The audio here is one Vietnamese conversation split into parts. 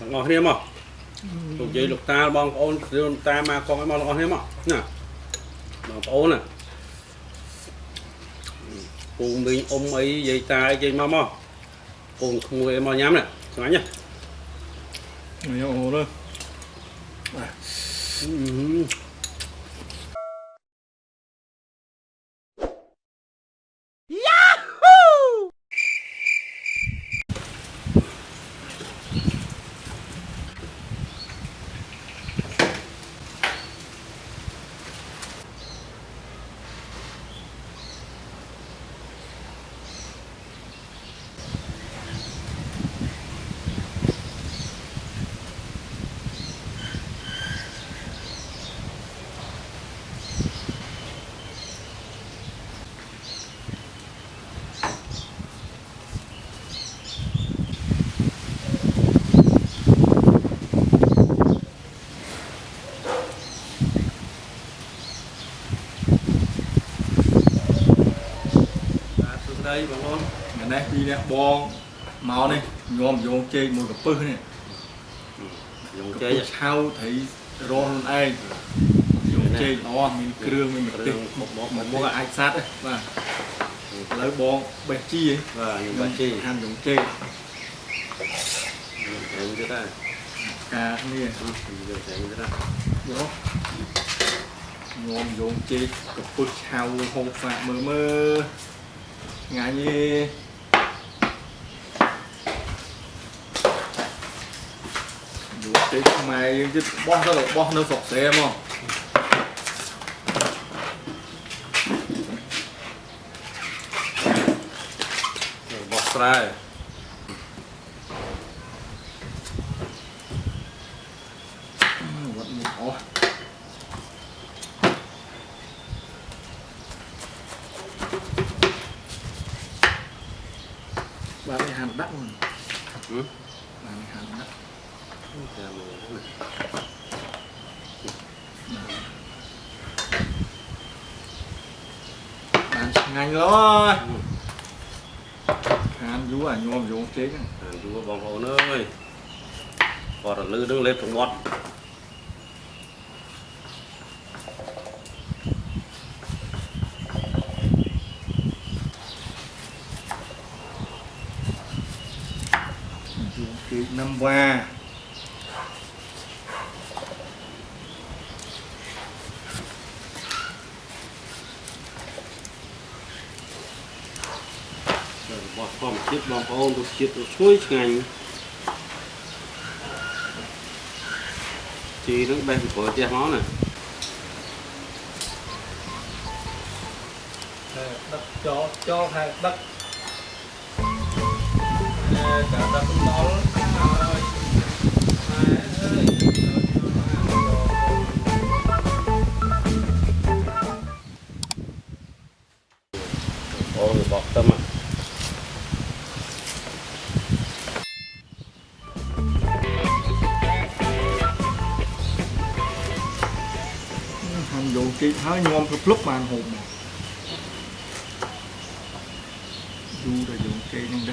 ngon thêm không tụi chị lục ta bong ôn lục ta mà con cái món ngon thêm không nè bong ôn nè cùng mình ôm ấy dây ta dây mò mò cùng không người mò nhám nè sáng nhá người ổ luôn đâyបងប្អូន này đi nè bong màu này nhom vô chơi mùi cà phê này យក cà ចេក phê sau thấy ron ai vô chơi nó mình kêu mình một tí một mua ai sát đấy và lấy bong bè chi ấy បាទខ្ញុំបាច់ជី ham dùng chơi ខ្ញុំទៅដែរ cả nè យកចេកទៅដែរ đó nhom vô chơi cà phê sau hộp phạt mơ mơ ngại gì dù cái mày chứ bom nó sọc xe mà បោះស្រែ vẫn một ó ba cái hàn đắt rồi ba cái hàn đắt bạn ngành rồi hàn vú à nhôm vú chế chứ ดูបងប្អូនអើយគាត់រលឺនឹងលេបសមុទ្រ vú chế năm qua bọt phong chiếc bong ôn được chiếc được suối ngành chi nó bên của che món này đất cho hai đất cả đất nó ôn được bọt tâm ạ hàn vú chế thái nhôm cái lúc mà hồn này vú là vú chế nên đó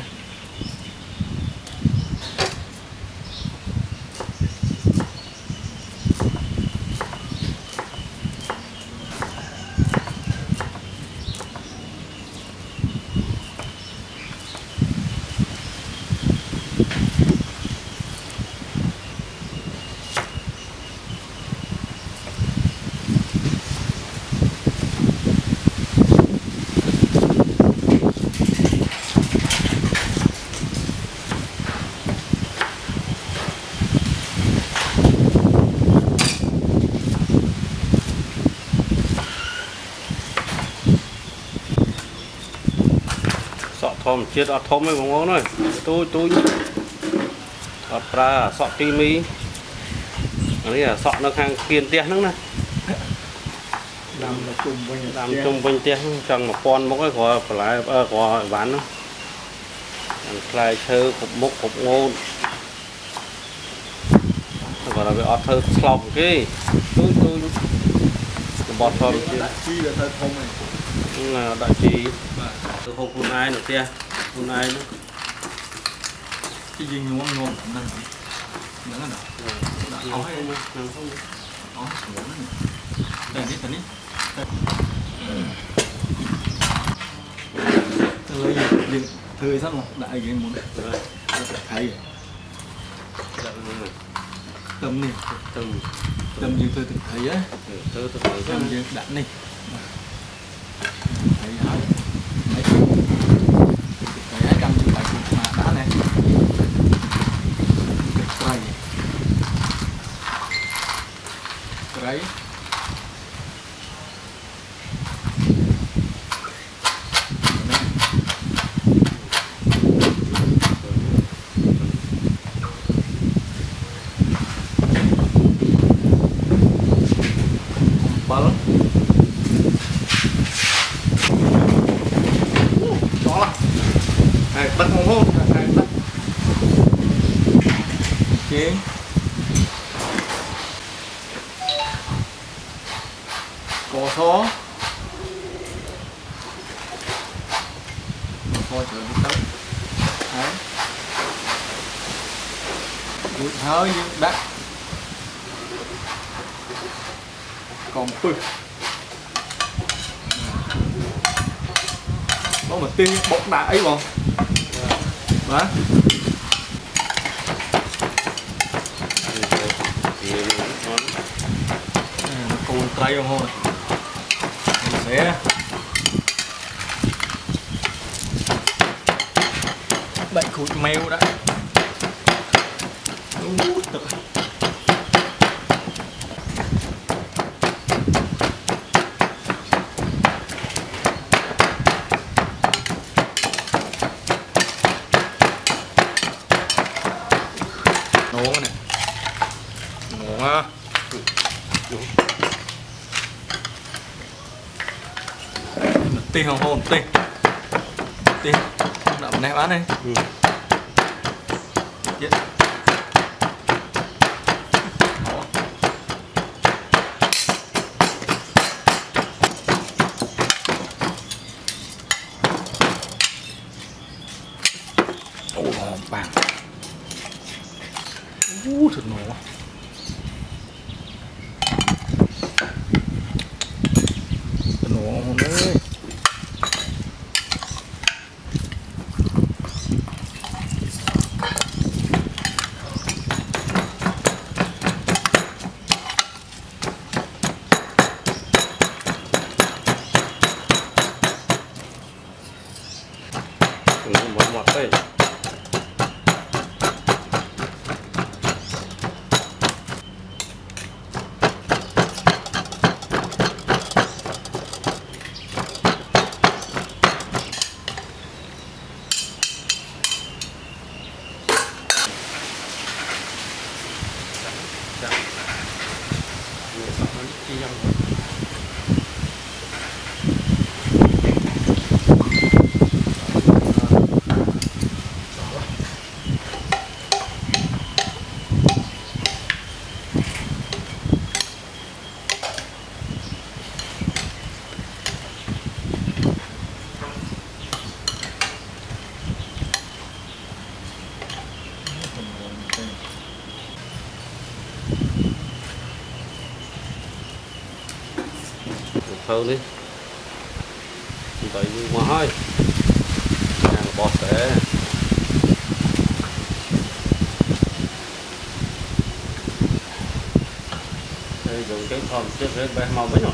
sọ thom chiết ở thom ấyបងប្អូនơi tôi ở pra sọ timi này là sọ nó khang kiên tia nữa nè làm là cùng với làm chung quanh tia chẳng một con một cái gọi phải gọi bán nó lại thơ cục mục cục ngôn gọi là bị ọt thơ slop cái tôi bọt thom chi là thơ thông này là đại chi từ hôm phun ai nữa tia phun ai nữa cái gì nhôm nhôm này nữa nè đã Nằm ói không, nằm không. ói sủa nữa nè tên đi lấy gì thời sao mà đại cái muốn Rồi, thấy dạ, rồi. tâm này Tầm, tâm như tôi từng thấy á tôi thấy tâm rằng như đạn này thấy hả thấy thấy trăm như vậy mà đá này cây cây bớt đó là này đất không hôn này đất chế có số thôi chờ đi tới đấy rụt hơi như đất còn pư có một tiên bột đá ấy không đó nó cồn tray không thôi sẽ bệnh khụt mèo đã được nổ này nổ ha tê không hồn tê tê đậm này bán này chết bang thật nổ thật nổ hồn ơi một một đây. Thơ đi tại mà hơi bọt sẽ dùng cái thòn chiếc rễ bé màu mấy rồi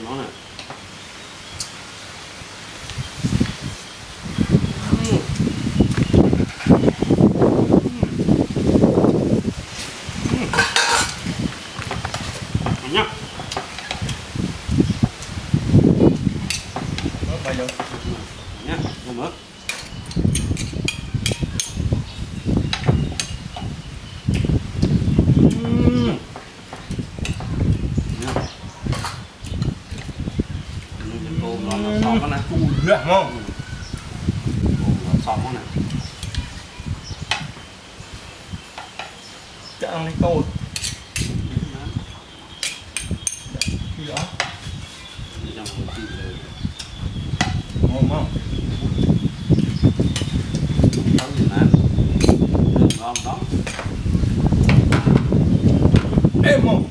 món này nhá bây giờ nhá không mất nhá cô ngon nó xóm nó này cùi nữa không nó xóm nó này chắc ăn đi câu gì đó đi trong một tí rồi ngon không nấu gì nè ngon đó êm không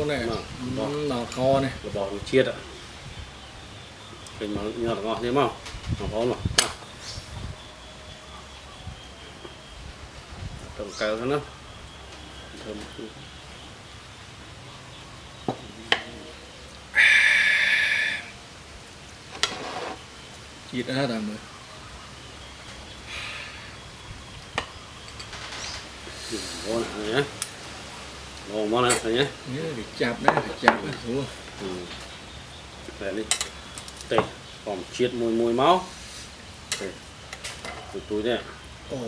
này nó kho này là bò chiết ạ cái mà nhờ ngon thế không nó có mà trồng cao thế nó thơm chít hết rồi mới ngon này nhé ngon món này nhé nhớ phải chạp đấy phải chạp đấy đúng không để đi đây còn chiết mùi mùi máu đây túi này ồ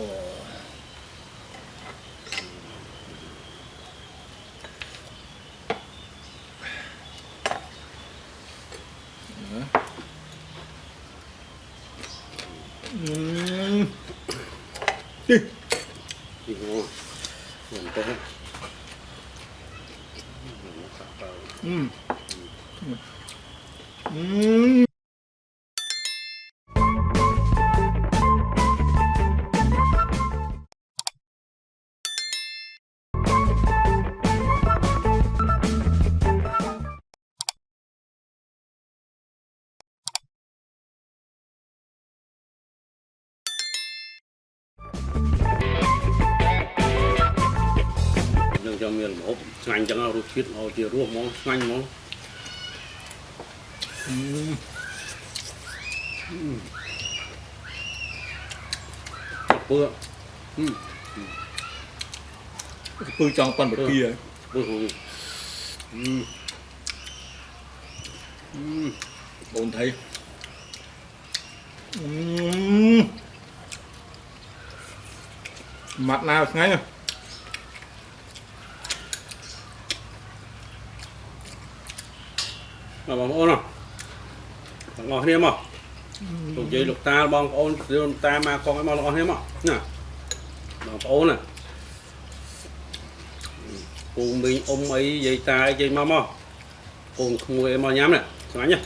đi đi ngon ngon tốt đừng cho miền một ngành chẳng nào rồi chiết họ chỉ ruộng món ngành món bữa tôi trong con bật kia bữa ổn thấy mặt nào ngay rồi mà bằng ôn à ngon thêm à lục dây lục ta bong ôn lục ta mà con cái món ngon thêm à nè bằng ôn nè cùng mình ôm ấy dây ta dây mắm à cùng không người mà nhám này sáng nhá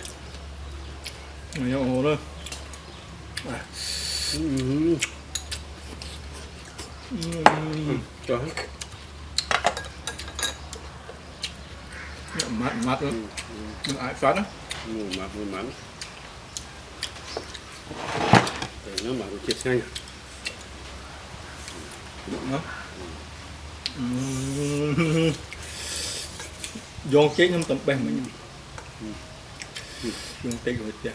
mày nhậu hồ thôi trời mặt mặt nữa ai phát đó mùi mắm để nó mà chiết nhanh đó vô chết không tầm bèn mình vô chết rồi chết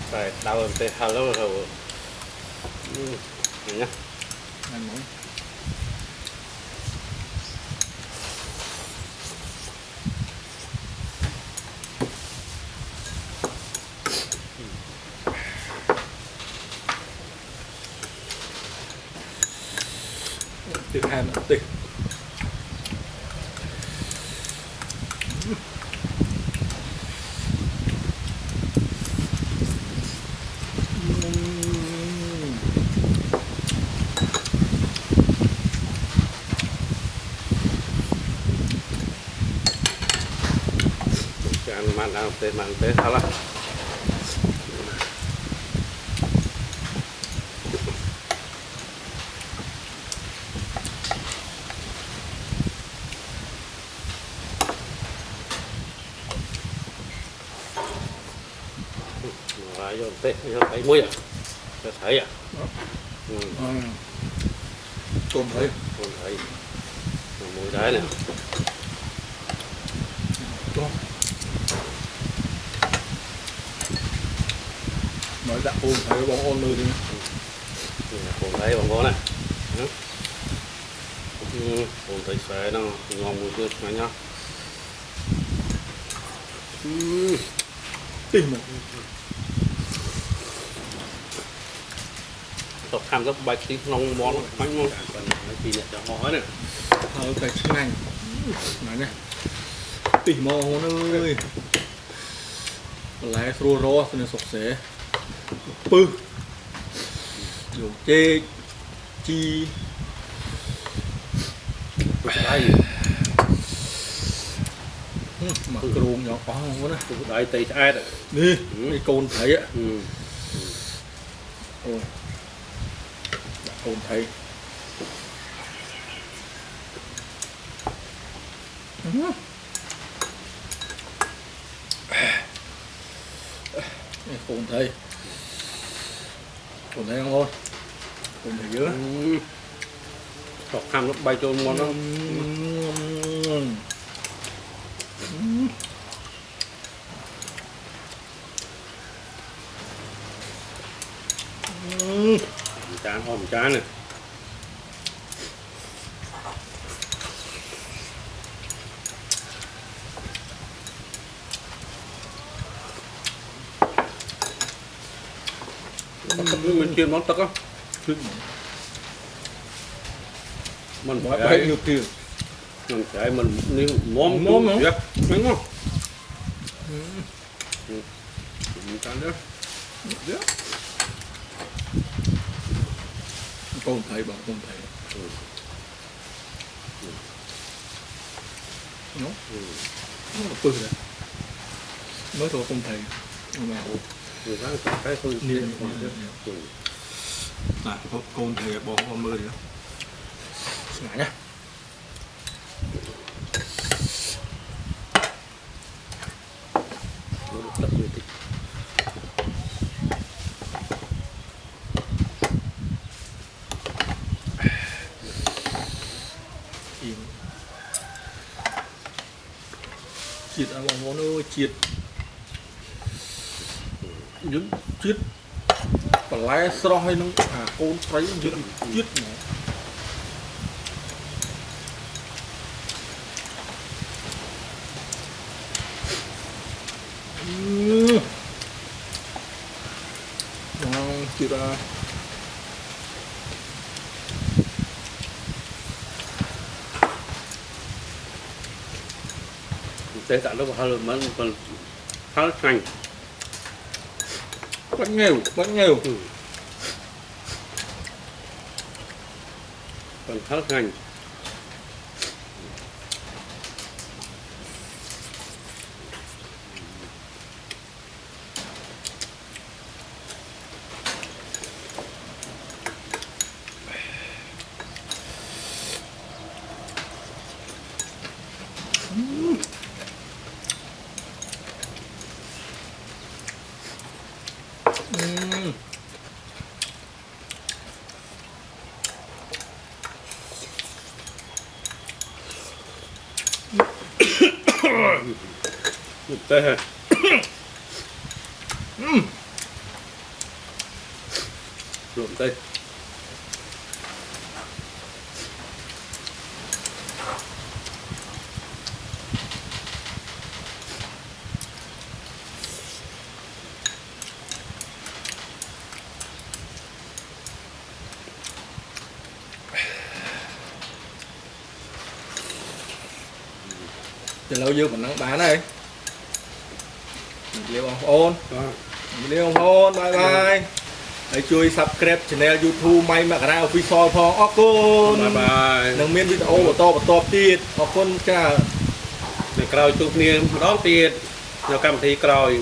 cái đau hơn tê hao lâu rồi nhá ăn món từ hai một tí mặn tê sao là xài vô tê vô thấy muối à cho thấy à tôm thấy không thấy muối đấy này nói đã ôn thấy bóng ôn nơi đi không thấy bằng con này không thấy xé nó ngon mùi tươi này nhá tìm mà tập tham rất bạch tí nông món bánh ngon còn cái gì này cho họ này cái này nói này tỉ mò hôn ơi lái rô rô cho nên sọc xế pư dùng chê chi đây mà cồn nhỏ quá không á đây tay ai đấy đi cái cồn thấy á ôi cồn thấy cồn thấy không thôi cồn thấy dữ tập tham nó bay cho món nó chán hòm chán này mình chiên món tắc á mình phải bao nhiêu tiền mình phải mình nếu món nữa đẹp đúng không mình chán nữa con thấy bảo con thấy nó bự đấy mới thôi không thấy mà người ta cái thôi niên con thấy bỏ con mưa nữa ngại nhá chiết ăn bóng món ơi chiết những chiết và lái sro hay nó côn thấy những chiết này chiết ra tế cả lúc hơi mà còn khá chanh bánh nghèo còn khá chanh tê hả luộc tê từ lâu dư mình nắng bán này liêu ông ôn liêu ông ôn bye bye hãy chui subscribe channel YouTube may mặc ra official phong ốc côn bye bye đừng miên video của to tiệt ốc côn cha để cày chụp niềm đón tiền cho cầm thi cày